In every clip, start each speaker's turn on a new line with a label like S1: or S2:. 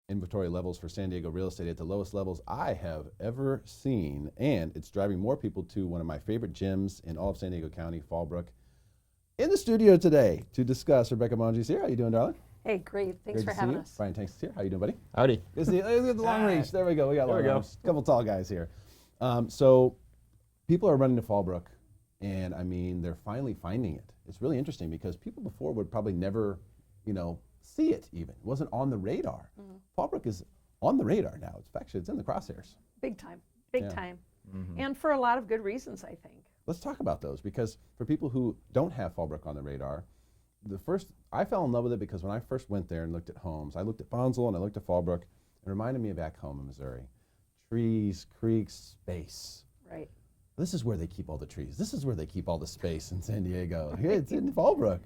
S1: inventory levels for San Diego real estate at the lowest levels I have ever seen, and it's driving more people to one of my favorite gyms in all of San Diego County, Fallbrook. In the studio today to discuss, Rebecca Monge's here. How you doing, darling?
S2: Hey, great. Thanks for having us.
S1: Brian Tanksley's here. How you doing, buddy?
S3: Howdy.
S1: Good to see you. Look at the long reach. There we go. We got long arms. Couple tall guys here. So people are running to Fallbrook, and I mean, they're finally finding it. It's really interesting because people before would probably never, see it even. It wasn't on the radar. Fallbrook is on the radar now. It's in the crosshairs.
S2: Big time. Big time.
S3: Mm-hmm.
S2: And for a lot of good reasons, I think.
S1: Let's talk about those, because for people who don't have Fallbrook on the radar, I fell in love with it because when I first went there and looked at homes, I looked at Bonsall and I looked at Fallbrook. It reminded me of back home in Missouri. Trees, creeks, space.
S2: Right.
S1: This is where they keep all the trees. This is where they keep all the space in San Diego. Here it's in Fallbrook.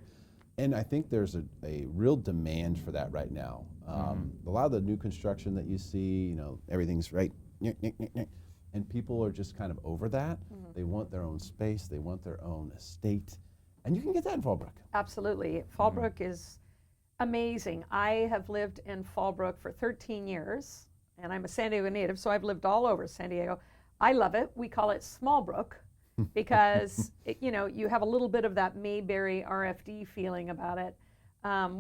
S1: And I think there's a real demand for that right now. A lot of the new construction that you see, everything's right, and people are just kind of over that. They want their own space. They want their own estate. And you can get that in Fallbrook.
S2: Absolutely. Fallbrook is amazing. I have lived in Fallbrook for 13 years, and I'm a San Diego native, so I've lived all over San Diego. I love it. We call it Small Brook because, you have a little bit of that Mayberry RFD feeling about it,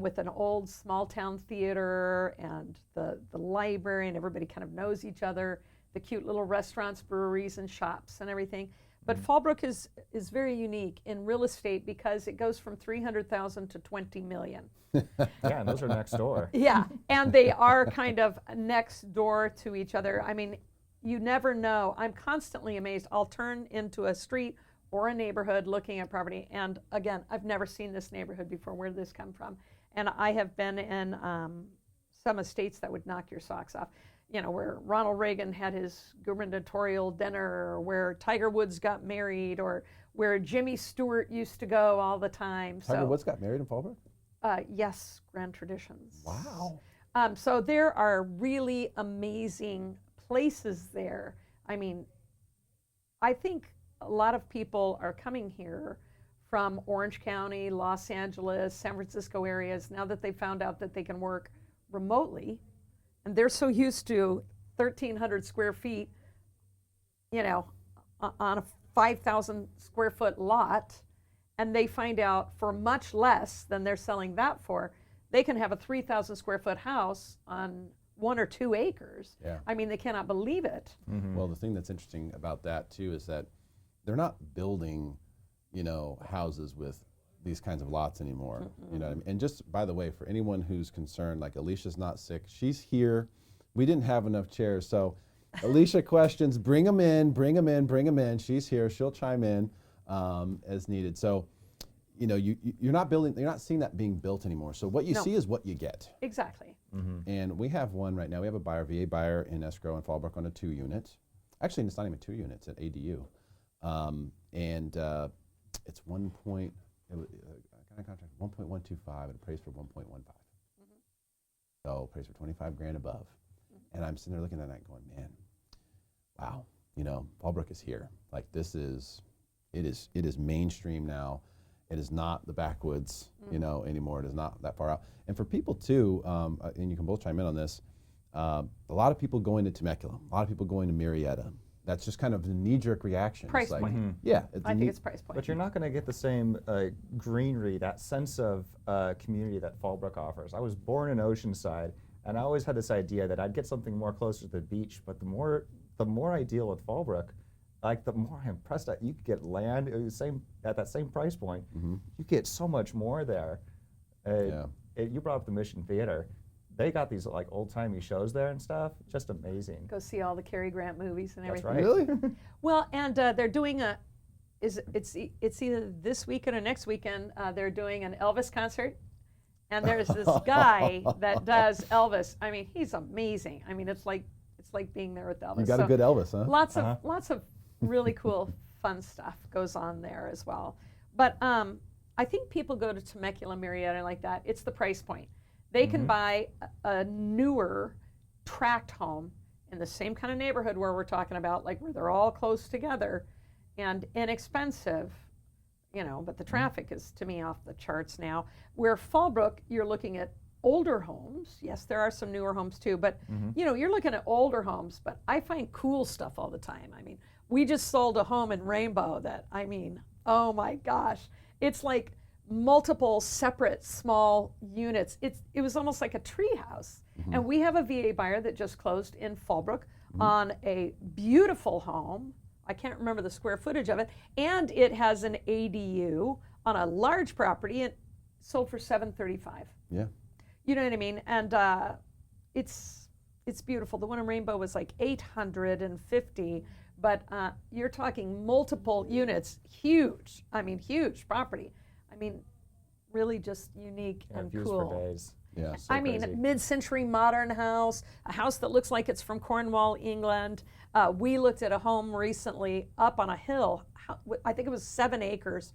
S2: with an old small town theater and the library, and everybody kind of knows each other, the cute little restaurants, breweries, and shops and everything. But Fallbrook is very unique in real estate because it goes from 300,000 to 20 million.
S3: Yeah, and those are next door.
S2: Yeah, and they are kind of next door to each other. I mean, you never know. I'm constantly amazed. I'll turn into a street or a neighborhood looking at property, and again, I've never seen this neighborhood before. Where did this come from? And I have been in some estates that would knock your socks off. Where Ronald Reagan had his gubernatorial dinner, or where Tiger Woods got married, or where Jimmy Stewart used to go all the time.
S1: Tiger Woods got married in Fallbrook?
S2: Yes, Grand Traditions.
S1: Wow.
S2: So there are really amazing places there. I mean, I think a lot of people are coming here from Orange County, Los Angeles, San Francisco areas, now that they found out that they can work remotely. And they're so used to 1,300 square feet, on a 5,000 square foot lot, and they find out for much less than they're selling that for, they can have a 3,000 square foot house on 1 or 2 acres.
S1: Yeah.
S2: I mean, they cannot believe it.
S1: Well, the thing that's interesting about that too is that they're not building, houses with these kinds of lots anymore. You know what I mean? And just by the way, for anyone who's concerned, like Alicia's not sick, she's here. We didn't have enough chairs, so Alicia questions, bring them in. She's here. She'll chime in as needed. So, you're not seeing that being built anymore. So what you see is what you get.
S2: Exactly.
S1: And we have one right now. We have a VA buyer in escrow in Fallbrook on a 2-unit. Actually, it's not even 2 units at ADU. It's kind of contract 1.125 and appraised for 1.15. So appraised for 25 grand above. And I'm sitting there looking at that going, man, wow, Fallbrook is here. Like it is mainstream now. It is not the backwoods, anymore. It is not that far out. And for people too, and you can both chime in on this, a lot of people going to Temecula, a lot of people going to Murrieta. That's just kind of the knee-jerk reaction.
S2: Price point.
S1: Yeah.
S2: I think it's price point.
S3: But you're not going to get the same greenery, that sense of community that Fallbrook offers. I was born in Oceanside, and I always had this idea that I'd get something more closer to the beach, but the more I deal with Fallbrook, the more I'm impressed that you could get land at that same price point. You get so much more there. You brought up the Mission Theater. They got these old-timey shows there and stuff. Just amazing.
S2: Go see all the Cary Grant movies and everything.
S3: That's right.
S1: Really?
S2: Well, and they're doing it's either this weekend or next weekend. They're doing an Elvis concert, and there's this guy that does Elvis. I mean, he's amazing. I mean, it's like being there with Elvis.
S1: You got a good Elvis, huh?
S2: Lots of really cool, fun stuff goes on there as well. But I think people go to Temecula, Murrieta, like that. It's the price point. They can buy a newer tract home in the same kind of neighborhood where we're talking about, like where they're all close together and inexpensive, but the traffic is, to me, off the charts now. Where Fallbrook, you're looking at older homes. Yes, there are some newer homes too, but you know, you're looking at older homes, but I find cool stuff all the time. I mean, we just sold a home in Rainbow that, I mean, oh my gosh, it's like multiple separate small units. It was almost like a tree house. And we have a VA buyer that just closed in Fallbrook on a beautiful home. I can't remember the square footage of it, and it has an ADU on a large property and sold for $735.
S1: Yeah.
S2: You know what I mean? And it's beautiful. The one in Rainbow was like $850, but you're talking multiple units, huge. I mean, huge property. I mean, really just unique and
S3: views
S2: cool.
S3: for days.
S1: Yeah.
S2: I mean, mid-century modern house, a house that looks like it's from Cornwall, England. We looked at a home recently up on a hill. I think it was 7 acres.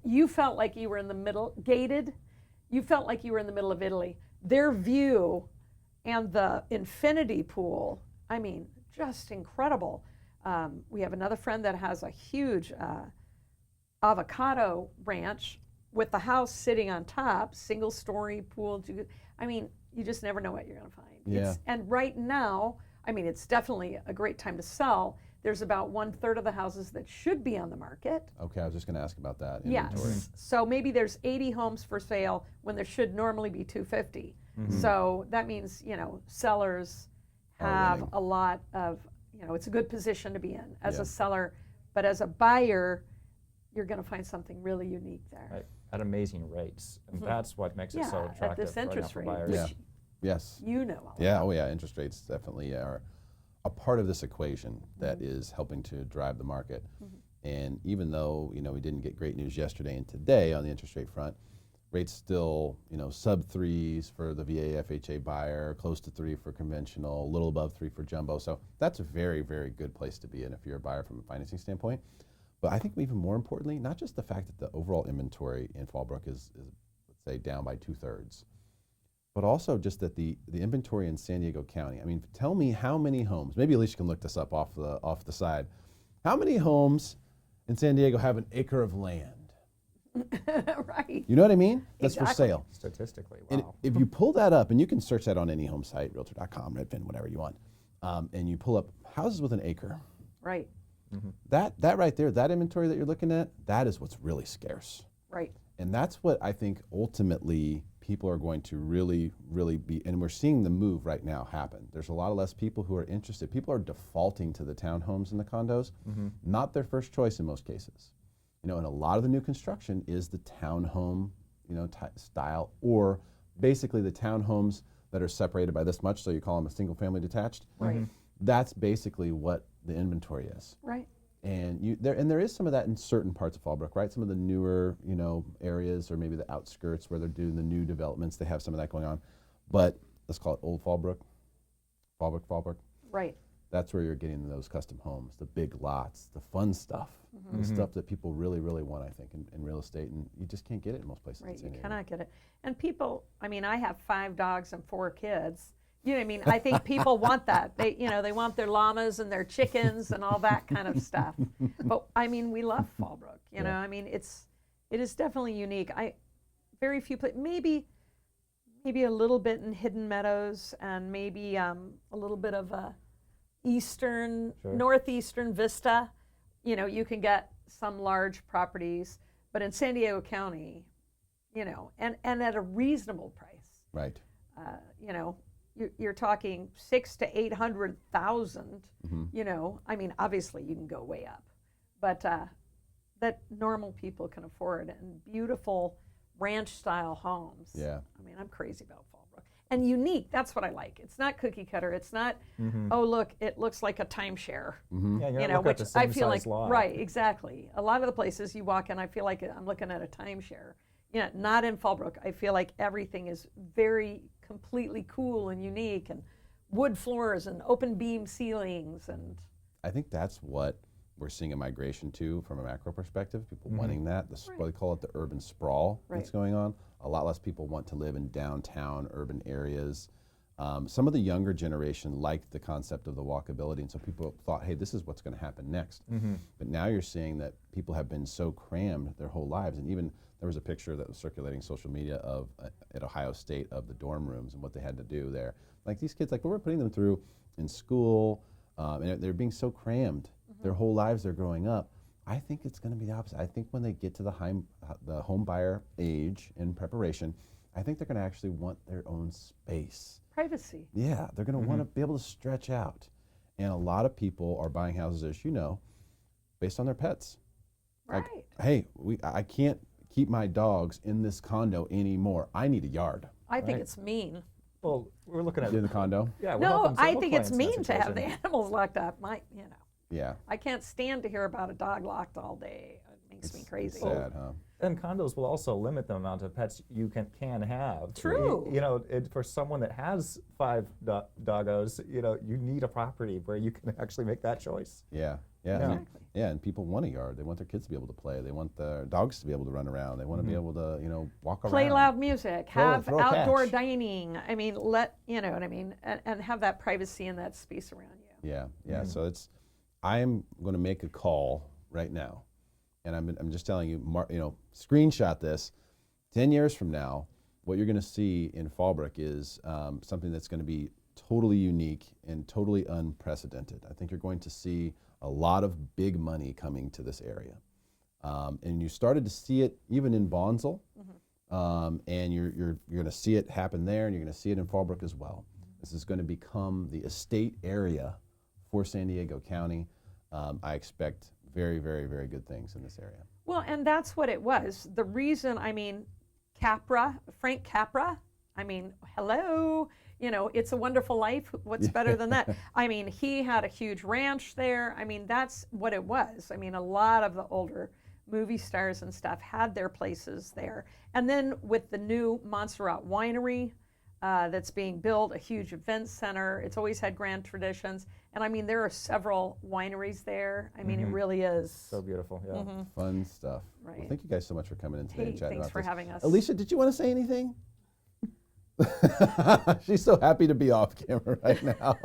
S2: You felt like you were in the middle, gated. You felt like you were in the middle of Italy. Their view and the infinity pool, I mean, just incredible. We have another friend that has a huge avocado ranch with the house sitting on top, single-story pool. I mean, you just never know what you're going to find.
S1: Yeah.
S2: And right now, I mean, it's definitely a great time to sell. There's about 1/3 of the houses that should be on the market.
S1: Okay, I was just going to ask about that. Inventory.
S2: Yes. So maybe there's 80 homes for sale when there should normally be 250. So that means, you know, sellers have
S1: winning.
S2: a lot of, you know, it's a good position to be in as
S1: Yeah.
S2: a seller, but as a buyer, you're going to find something really unique there.
S3: Right. At amazing rates. And that's what makes it so
S2: Yeah,
S3: attractive
S2: at this
S3: right now
S2: interest
S3: for
S2: rate,
S3: buyers.
S1: Yeah.
S2: which
S1: Yes.
S2: you know all
S1: Yeah.
S2: about.
S1: Oh, yeah. Interest rates definitely are a part of this equation that is helping to drive the market. And even though, you know, we didn't get great news yesterday and today on the interest rate front, rates still, you know, sub 3s for the VA FHA buyer, close to 3 for conventional, a little above 3 for jumbo. So that's a very, very good place to be in if you're a buyer from a financing standpoint. But I think even more importantly, not just the fact that the overall inventory in Fallbrook is let's say, down by 2/3, but also just that the inventory in San Diego County. I mean, tell me how many homes, maybe Alicia can look this up off the side. How many homes in San Diego have an acre of land?
S2: Right.
S1: You know what I mean? That's for
S2: Exactly.
S1: sale.
S3: Statistically,
S1: And
S3: wow.
S1: if you pull that up, and you can search that on any home site, realtor.com, Redfin, whatever you want, and you pull up houses with an acre,
S2: Right.
S1: that right there, that inventory that you're looking at, that is what's really scarce.
S2: Right.
S1: And that's what I think ultimately people are going to really, really be, and we're seeing the move right now happen. There's a lot less people who are interested. People are defaulting to the townhomes and the condos, not their first choice in most cases. You know, and a lot of the new construction is the townhome, you know, style, or basically the townhomes that are separated by this much, so you call them a single family detached.
S2: Right.
S1: That's basically what the inventory is.
S2: Right.
S1: And there is some of that in certain parts of Fallbrook, right? Some of the newer, you know, areas, or maybe the outskirts where they're doing the new developments, they have some of that going on. But let's call it Old Fallbrook, Fallbrook.
S2: Right.
S1: That's where you're getting those custom homes, the big lots, the fun stuff, the stuff that people really, really want, I think, in real estate, and you just can't get it in most places. in
S2: Right.
S1: San
S2: You
S1: Diego.
S2: cannot get it. And people, I mean, I have 5 dogs and 4 kids. You know what I mean? I think people want that. They, you know, they want their llamas and their chickens and all that kind of stuff. But I mean, we love Fallbrook. You know, I mean, it is definitely unique. Very few places, maybe a little bit in Hidden Meadows, and maybe a little bit of a northeastern vista. You know, you can get some large properties, but in San Diego County, you know, and at a reasonable price.
S1: Right.
S2: You know, you're talking 600,000 to 800,000. You know, I mean, obviously you can go way up, but that normal people can afford, and beautiful ranch-style homes.
S1: Yeah.
S2: I mean, I'm crazy about Fallbrook. And unique, that's what I like. It's not cookie cutter. It's not, oh, look, it looks like a timeshare.
S3: Yeah, you're
S2: You
S3: not
S2: know,
S3: looking at
S2: which
S3: the same
S2: I feel like,
S3: size lot.
S2: right, exactly. A lot of the places you walk in, I feel like I'm looking at a timeshare. You know, not in Fallbrook. I feel like everything is very completely cool and unique, and wood floors and open beam ceilings, and
S1: I think that's what we're seeing a migration to from a macro perspective, people wanting that. What they call it the urban sprawl that's going on. A lot less people want to live in downtown urban areas. Some of the younger generation liked the concept of the walkability, and so people thought, hey, this is what's going to happen next. But now you're seeing that people have been so crammed their whole lives, and even there was a picture that was circulating social media of at Ohio State of the dorm rooms and what they had to do there. Like these kids, like what we're putting them through in school, and they're being so crammed their whole lives they're growing up. I think it's going to be the opposite. I think when they get to the home buyer age in preparation, I think they're going to actually want their own space.
S2: Privacy.
S1: Yeah, they're going to want to be able to stretch out. And a lot of people are buying houses, as you know, based on their pets.
S2: Right.
S1: Like, hey, I can't keep my dogs in this condo anymore. I need a yard.
S2: I think it's mean.
S3: Well, we're looking at
S1: In the condo?
S3: Yeah, we're
S2: No,
S3: helping
S2: I
S3: several
S2: think it's
S3: clients in
S2: mean
S3: that
S2: to have the
S3: situation.
S2: animals locked up.
S1: Yeah.
S2: I can't stand to hear about a dog locked all day. It makes me crazy.
S1: It's sad, huh?
S3: And condos will also limit the amount of pets you can have.
S2: True.
S3: You know, for someone that has 5 doggos, you know, you need a property where you can actually make that choice.
S1: Yeah.
S3: Yeah.
S1: And people want a yard. They want their kids to be able to play. They want their dogs to be able to run around. They want to be able to, walk around.
S2: Play loud music, have
S1: throw a
S2: outdoor
S1: catch.
S2: dining. I mean, you know what I mean, and have that privacy and that space around you.
S1: Yeah. So I am going to make a call right now, and I'm just telling you, screenshot this. 10 years from now, what you're going to see in Fallbrook is something that's going to be totally unique and totally unprecedented. I think you're going to see a lot of big money coming to this area, and you started to see it even in Bonsall, and you're going to see it happen there, and you're going to see it in Fallbrook as well. This is going to become the estate area for San Diego County. I expect very, very, very good things in this area.
S2: Well, and that's what it was. The reason, Frank Capra, hello, It's a Wonderful Life. What's better than that? He had a huge ranch there. That's what it was. A lot of the older movie stars and stuff had their places there. And then with the new Montserrat Winery that's being built, a huge event center, it's always had grand traditions. And there are several wineries there. It really is.
S3: So beautiful, yeah.
S1: Fun stuff.
S2: Right.
S1: Well, thank you guys so much for coming in today and chatting
S2: Thanks
S1: about
S2: for
S1: this.
S2: having us.
S1: Alicia, did you want to say anything? She's so happy to be off camera right now.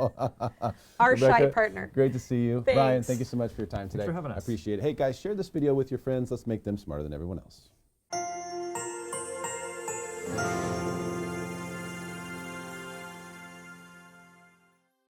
S2: Our shy
S1: Rebecca,
S2: partner.
S1: Great to see you.
S2: Thanks.
S1: Brian, thank you so much for your time today.
S3: Thanks for having us.
S1: I appreciate it. Hey guys, share this video with your friends. Let's make them smarter than everyone else.